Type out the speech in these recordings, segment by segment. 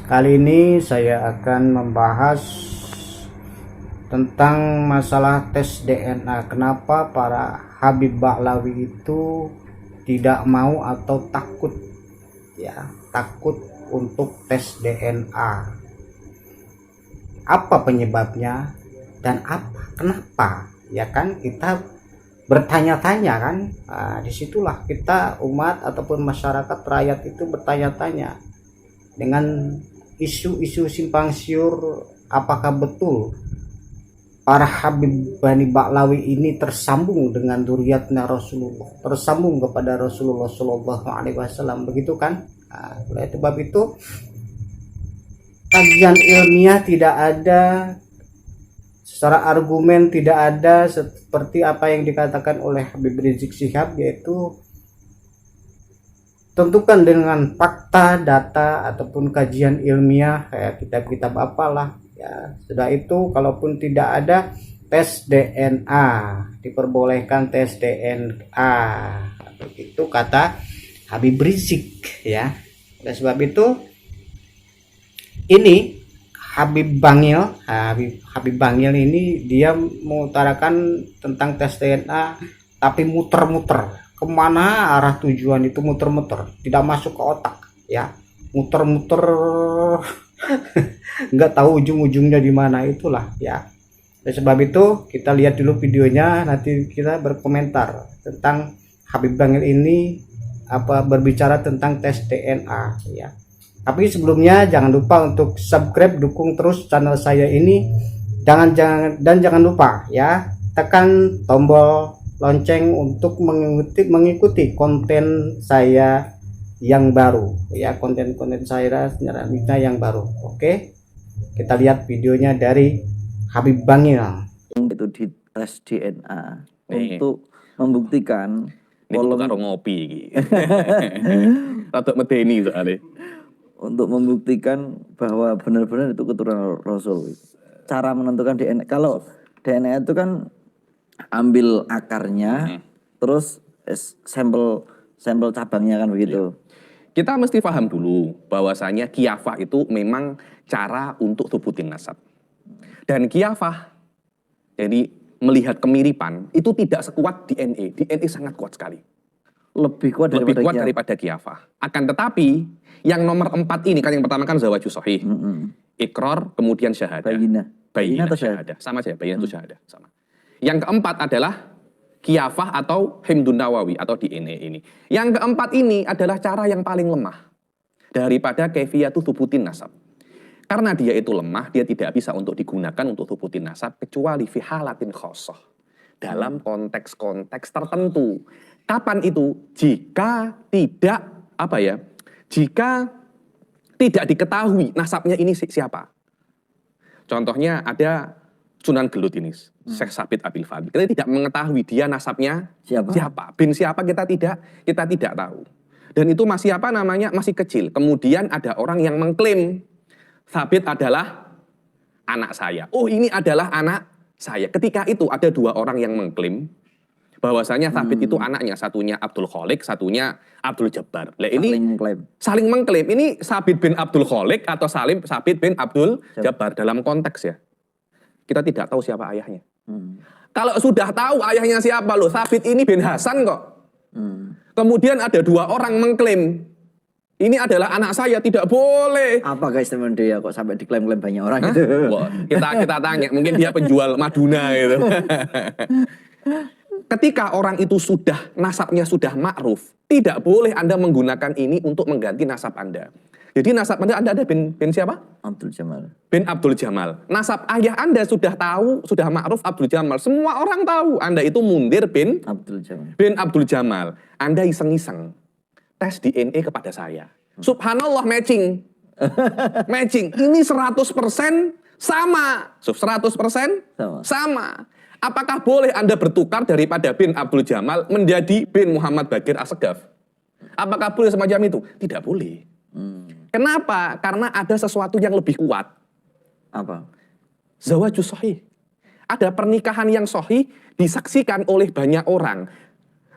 Kali ini saya akan membahas tentang masalah tes DNA. Kenapa para Habib Ba'lawi itu tidak mau atau takut takut untuk tes DNA. Apa penyebabnya dan kenapa? Ya kan, kita bertanya-tanya kan. Disitulah kita umat ataupun masyarakat rakyat itu bertanya-tanya dengan isu-isu simpang siur, apakah betul para Habib Bani Ba'lawi ini tersambung dengan zuriatnya Rasulullah, tersambung kepada Rasulullah Shallallahu Alaihi Wasallam, begitu kan? Oleh sebab itu kajian ilmiah tidak ada, secara argumen tidak ada seperti apa yang dikatakan oleh Habib Rizik Syihab, yaitu tentukan dengan fakta, data ataupun kajian ilmiah kayak kitab-kitab apalah ya. Sudah itu, kalaupun tidak ada tes DNA, diperbolehkan tes DNA, itu kata Habib Rizik ya. Oleh sebab itu ini Habib Bangil ini dia mengutarakan tentang tes DNA, tapi muter-muter kemana arah tujuan itu, muter-muter, tidak masuk ke otak ya, muter-muter nggak tahu ujung-ujungnya di mana, itulah ya. Oleh sebab itu kita lihat dulu videonya, nanti kita berkomentar tentang Habib Bangil ini berbicara tentang tes DNA ya. Tapi sebelumnya jangan lupa untuk subscribe, dukung terus channel saya ini, jangan lupa ya, tekan tombol lonceng untuk mengikuti konten saya yang baru ya, konten-konten saya selanjutnya yang baru. Oke, kita lihat videonya dari Habib Bangil. Itu di tes DNA untuk membuktikan karo ngopi iki. Rada medeni soalnya. Untuk membuktikan bahwa benar-benar itu keturunan Rasul. Cara menentukan DNA, kalau DNA itu kan ambil akarnya, terus sampel cabangnya kan begitu. Kita mesti paham dulu bahwasanya kiafah itu memang cara untuk thubutin nasab. Dan kiafah, jadi melihat kemiripan, itu tidak sekuat DNA. DNA sangat kuat sekali. Lebih kuat daripada kiafah. Akan tetapi yang nomor 4 ini kan, yang pertama kan zawaju sahih, iqrar, kemudian syahadah. Bayinah atau syahadah, sama saja, bayinah itu syahadah, sama. Yang keempat adalah kiafah atau himdun nawawi atau DNA ini. Yang keempat ini adalah cara yang paling lemah daripada kaifiyatu thubutin nasab. Karena dia itu lemah, dia tidak bisa untuk digunakan untuk thubutin nasab kecuali fi halatin khosoh, dalam konteks-konteks tertentu. Kapan itu? Jika tidak jika tidak diketahui nasabnya ini siapa. Contohnya ada Sunan Gelut ini, Syekh Sabit Abil Fadl. Kita tidak mengetahui dia nasabnya siapa. Bin siapa kita tidak tahu. Dan itu masih masih kecil. Kemudian ada orang yang mengklaim Sabit adalah anak saya. Oh, ini adalah anak saya. Ketika itu ada 2 orang yang mengklaim bahwasanya Sabit itu anaknya, satunya Abdul Khalik, satunya Abdul Jabbar. Nah, ini saling mengklaim. Ini Sabit bin Abdul Khalik atau Sabit bin Abdul Jabbar dalam konteks ya. Kita tidak tahu siapa ayahnya. Kalau sudah tahu ayahnya siapa, loh, Sabit ini bin Hasan kok. Kemudian ada 2 orang mengklaim ini adalah anak saya, tidak boleh. Apa guys teman dia kok sampai diklaim-klaim banyak orang gitu? Wah, kita tanya, mungkin dia penjual Maduna gitu. Ketika orang itu nasabnya sudah ma'ruf, tidak boleh Anda menggunakan ini untuk mengganti nasab Anda. Jadi nasab Anda ada bin siapa? Abdul Jamal. Bin Abdul Jamal. Nasab ayah Anda sudah tahu, sudah ma'ruf Abdul Jamal. Semua orang tahu Anda itu Mundir bin Abdul Jamal. Anda iseng-iseng tes DNA kepada saya. Subhanallah, matching. Matching. Ini 100% sama. 100% sama. Apakah boleh Anda bertukar daripada bin Abdul Jamal menjadi bin Muhammad Bakir Assegaf? Apakah boleh semacam itu? Tidak boleh. Kenapa? Karena ada sesuatu yang lebih kuat. Apa? Zawaju sahih. Ada pernikahan yang sahih disaksikan oleh banyak orang.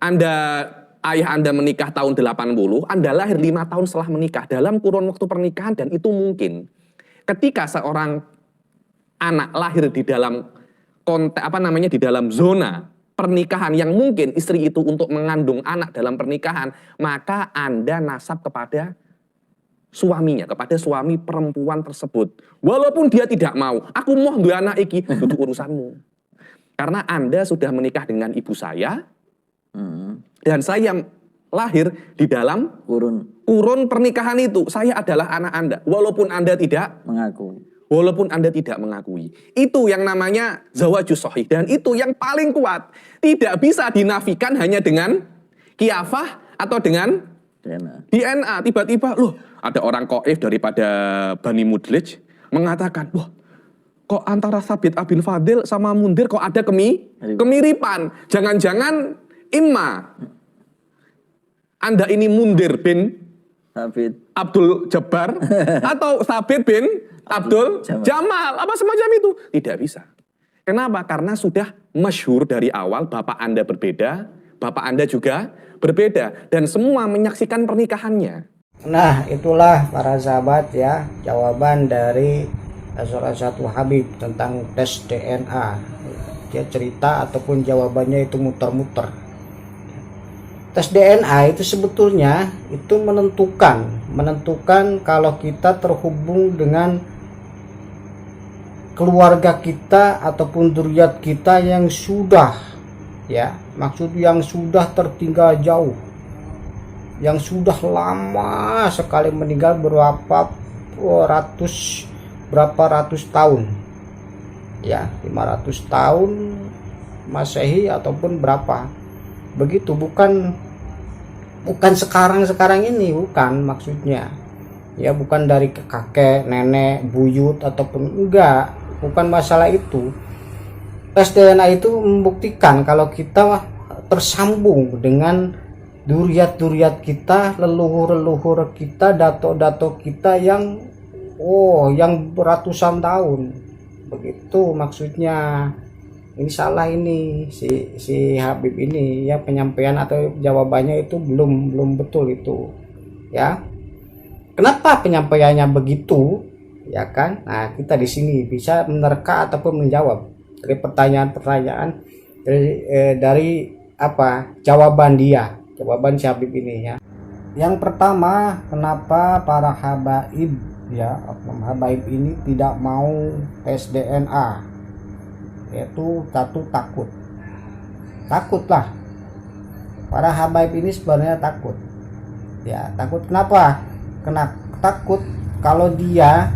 Anda ayah Anda menikah tahun 80, Anda lahir 5 tahun setelah menikah dalam kurun waktu pernikahan, dan itu mungkin ketika seorang anak lahir di dalam konteks di dalam zona pernikahan yang mungkin istri itu untuk mengandung anak dalam pernikahan, maka Anda nasab kepada suaminya, kepada suami perempuan tersebut. Walaupun dia tidak mau, aku mau dua anak iki, itu urusanmu. Karena Anda sudah menikah dengan ibu saya, dan saya lahir di dalam kurun pernikahan itu. Saya adalah anak Anda, walaupun Anda tidak mengakui. Itu yang namanya zawajus shahih, dan itu yang paling kuat. Tidak bisa dinafikan hanya dengan kiafah atau dengan DNA. Tiba-tiba loh, ada orang qaif daripada Bani Mudlij mengatakan, wah, kok antara Sabit Abil Fadil sama Mundir kok ada kemiripan. Jangan-jangan imma Anda ini Mundir bin Abdul Jabbar atau Sabit bin Abdul Jamal, apa semacam itu. Tidak bisa. Kenapa? Karena sudah masyhur dari awal, bapak Anda berbeda, bapak Anda juga berbeda, dan semua menyaksikan pernikahannya. Nah, itulah para sahabat ya, jawaban dari salah satu Habib tentang tes DNA. Dia cerita ataupun jawabannya itu muter-muter. Tes DNA itu sebetulnya itu menentukan kalau kita terhubung dengan keluarga kita ataupun zuriat kita yang sudah, ya, maksud yang sudah tertinggal jauh, yang sudah lama sekali meninggal berapa ratus tahun, ya, 500 tahun Masehi ataupun berapa begitu. Bukan sekarang ini, bukan maksudnya, ya, bukan dari kakek, nenek, buyut ataupun enggak, bukan masalah itu. Tes DNA itu membuktikan kalau kita tersambung dengan duriat kita, leluhur kita, dato kita yang beratusan tahun. Begitu maksudnya. Ini salah ini si Habib ini ya, penyampaian atau jawabannya itu belum betul itu, ya. Kenapa penyampaiannya begitu, ya kan? Nah, kita di sini bisa menerka ataupun menjawab dari pertanyaan-pertanyaan dari jawaban si Habib ini, ya. Yang pertama, kenapa para habaib, ya, habaib ini tidak mau tes DNA? Yaitu satu, takutlah. Para habaib ini sebenarnya takut, ya. Takut kenapa? Takut kalau dia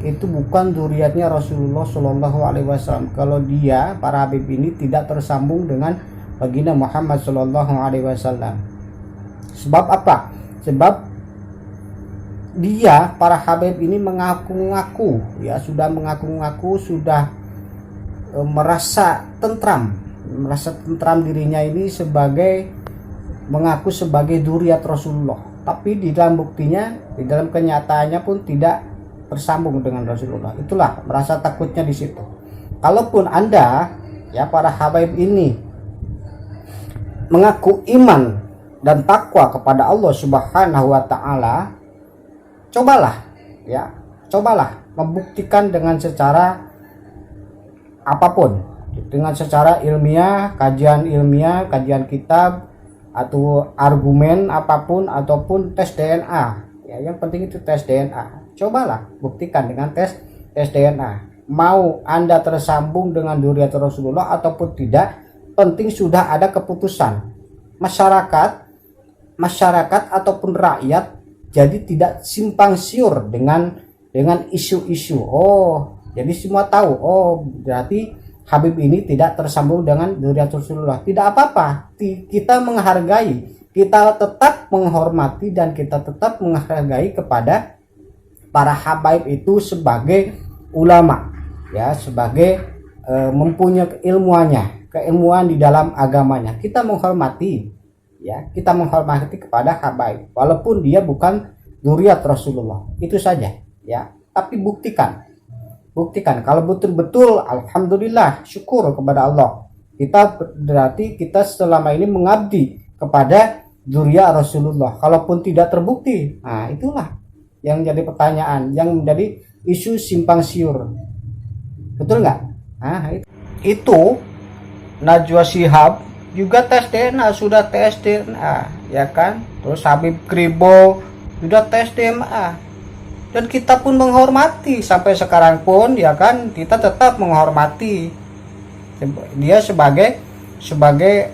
itu bukan zuriatnya Rasulullah Shallallahu Alaihi Wasallam, kalau dia, para habib ini, tidak tersambung dengan baginda Muhammad Shallallahu Alaihi Wasallam. Sebab apa? Sebab dia, para habib ini, mengaku-ngaku, ya, sudah mengaku-ngaku, sudah merasa tentram dirinya ini mengaku sebagai zuriat Rasulullah, tapi di dalam buktinya, di dalam kenyataannya pun tidak tersambung dengan Rasulullah. Itulah merasa takutnya di situ. Kalaupun Anda, ya, para habaib ini mengaku iman dan takwa kepada Allah Subhanahu wa taala, cobalah membuktikan dengan secara apapun, dengan secara ilmiah, kajian kitab atau argumen apapun, ataupun tes DNA, ya. Yang penting itu tes DNA. Cobalah buktikan dengan tes DNA. Mau Anda tersambung dengan zuriat Rasulullah ataupun tidak, penting sudah ada keputusan masyarakat ataupun rakyat, jadi tidak simpang siur dengan isu-isu. Jadi semua tahu, berarti Habib ini tidak tersambung dengan zuriat Rasulullah. Tidak apa-apa, kita menghargai, kita tetap menghormati, dan kita tetap menghargai kepada para habaib itu sebagai ulama, ya, sebagai mempunyai keilmuan di dalam agamanya. Kita menghormati, ya, kita menghormati kepada habaib walaupun dia bukan zuriat Rasulullah. Itu saja, ya. Tapi buktikan kalau betul-betul, alhamdulillah, syukur kepada Allah, kita berarti kita selama ini mengabdi kepada dzurriyyah Rasulullah, kalaupun tidak terbukti. Nah, itulah yang jadi pertanyaan, yang menjadi isu simpang siur. Betul nggak? Nah, itu Najwa Shihab juga tes DNA, sudah tes DNA, ya kan? Terus Habib Kribo sudah tes DNA. Dan kita pun menghormati sampai sekarang pun, ya kan? Kita tetap menghormati dia sebagai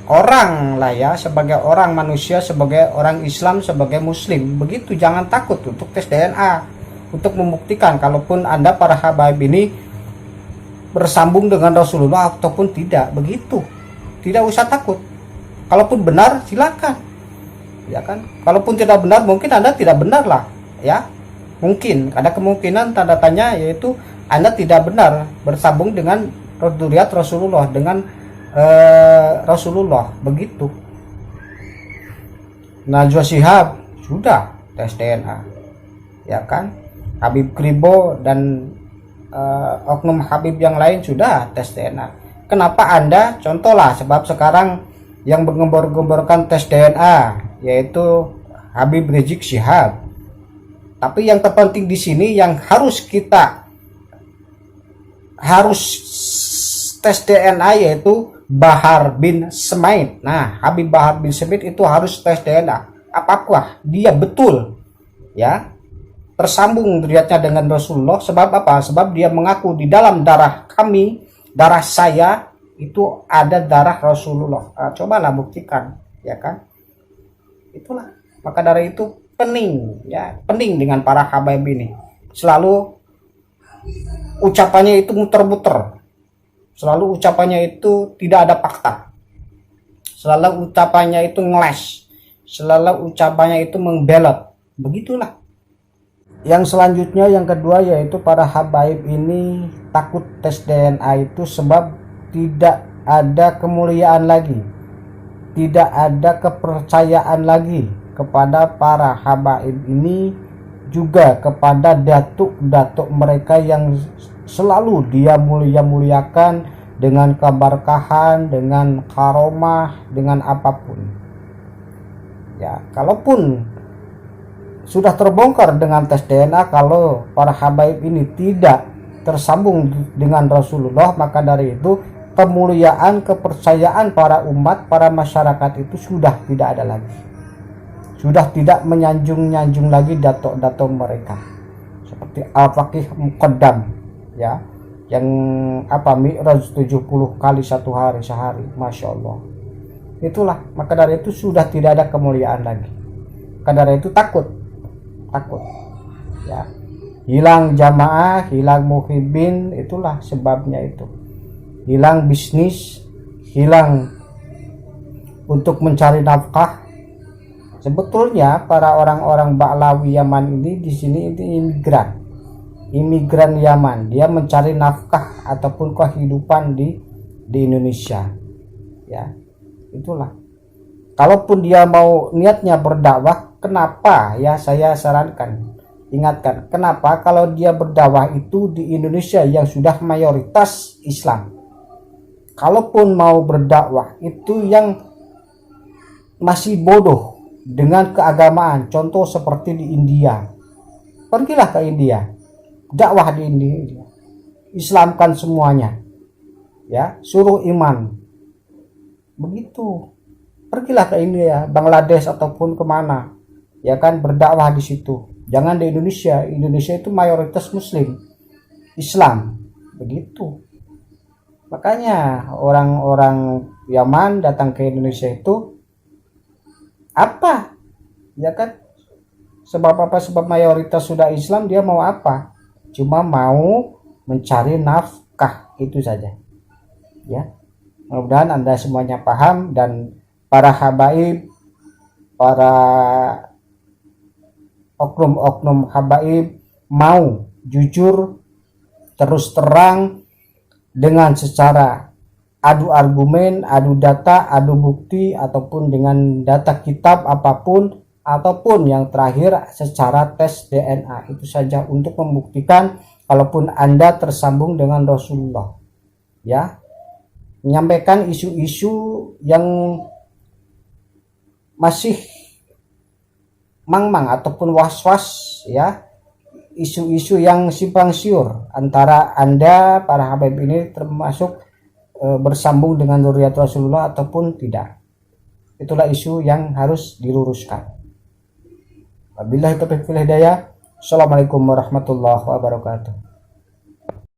orang lah ya, sebagai orang manusia, sebagai orang Islam, sebagai muslim. Begitu, jangan takut untuk tes DNA untuk membuktikan kalaupun Anda para habaib ini bersambung dengan Rasulullah ataupun tidak. Begitu, tidak usah takut. Kalaupun benar silakan, ya kan? Kalaupun tidak benar mungkin Anda tidak benar lah, ya. Mungkin ada kemungkinan tanda tanya, yaitu Anda tidak benar bersambung dengan dzurriyyah Rasulullah, dengan Rasulullah. Begitu. Najwa Shihab sudah tes DNA, ya kan? Habib Kribo dan oknum Habib yang lain sudah tes DNA. Kenapa Anda, contohlah, sebab sekarang yang menggembor-gemborkan tes DNA yaitu Habib Rizik Syihab. Tapi yang terpenting di sini yang harus tes DNA yaitu Bahar bin Semaid. Nah, Habib Bahar bin Semaid itu harus tes DNA. Apakah dia betul ya tersambung derajatnya dengan Rasulullah? Sebab apa? Sebab dia mengaku di dalam darah kami, darah saya itu ada darah Rasulullah. Nah, cobalah buktikan, ya kan? Itulah. Maka dari itu pening dengan para habaib ini. Selalu ucapannya itu muter-muter. Selalu ucapannya itu tidak ada fakta. Selalu ucapannya itu ngeles. Selalu ucapannya itu membelot. Begitulah. Yang selanjutnya, yang kedua, yaitu para habaib ini takut tes DNA itu sebab tidak ada kemuliaan lagi. Tidak ada kepercayaan lagi kepada para habaib ini, juga kepada datuk-datuk mereka yang selalu dia mulia-muliakan dengan keberkahan, dengan karomah, dengan apapun. Ya, kalaupun sudah terbongkar dengan tes DNA kalau para habaib ini tidak tersambung dengan Rasulullah, maka dari itu kemuliaan, kepercayaan para umat, para masyarakat itu sudah tidak ada lagi. Sudah tidak menyanjung-nyanjung lagi datuk-datuk mereka. Seperti Al-Faqih Muqaddam, ya, yang Mi'raj 70 kali sehari, Masya Allah. Itulah, maka dari itu sudah tidak ada kemuliaan lagi. Maka dari itu takut, ya, hilang jamaah, hilang muhibbin. Itulah sebabnya itu. Hilang bisnis, hilang untuk mencari nafkah. Sebetulnya para orang-orang Ba'lawi Yaman ini di sini itu imigran Yaman. Dia mencari nafkah ataupun kehidupan di Indonesia. Ya, itulah. Kalaupun dia mau niatnya berdakwah, kenapa ya saya sarankan, ingatkan, kenapa kalau dia berdakwah itu di Indonesia yang sudah mayoritas Islam. Kalaupun mau berdakwah itu yang masih bodoh dengan keagamaan, contoh seperti di India, pergilah ke India, dakwah di India, Islamkan semuanya, ya, suruh iman, begitu. Pergilah ke India, Bangladesh ataupun kemana, ya kan, berdakwah di situ. Jangan di Indonesia. Indonesia itu mayoritas Muslim, Islam, begitu. Makanya orang-orang Yaman datang ke Indonesia itu apa? Ya kan? Sebab apa? Sebab mayoritas sudah Islam, dia mau apa? Cuma mau mencari nafkah, itu saja. Ya. Mudah-mudahan Anda semuanya paham, dan para habaib, para oknum-oknum habaib mau jujur, terus terang, dengan secara adu argumen, adu data, adu bukti, ataupun dengan data kitab apapun, ataupun yang terakhir secara tes DNA. Itu saja untuk membuktikan kalaupun Anda tersambung dengan Rasulullah. Ya, menyampaikan isu-isu yang masih mang-mang ataupun was-was ya, isu-isu yang simpang siur antara Anda para habaib ini termasuk bersambung dengan zuriat Rasulullah ataupun tidak. Itulah isu yang harus diluruskan. Wabillahi taufiq wal hidayah. Assalamualaikum warahmatullahi wabarakatuh.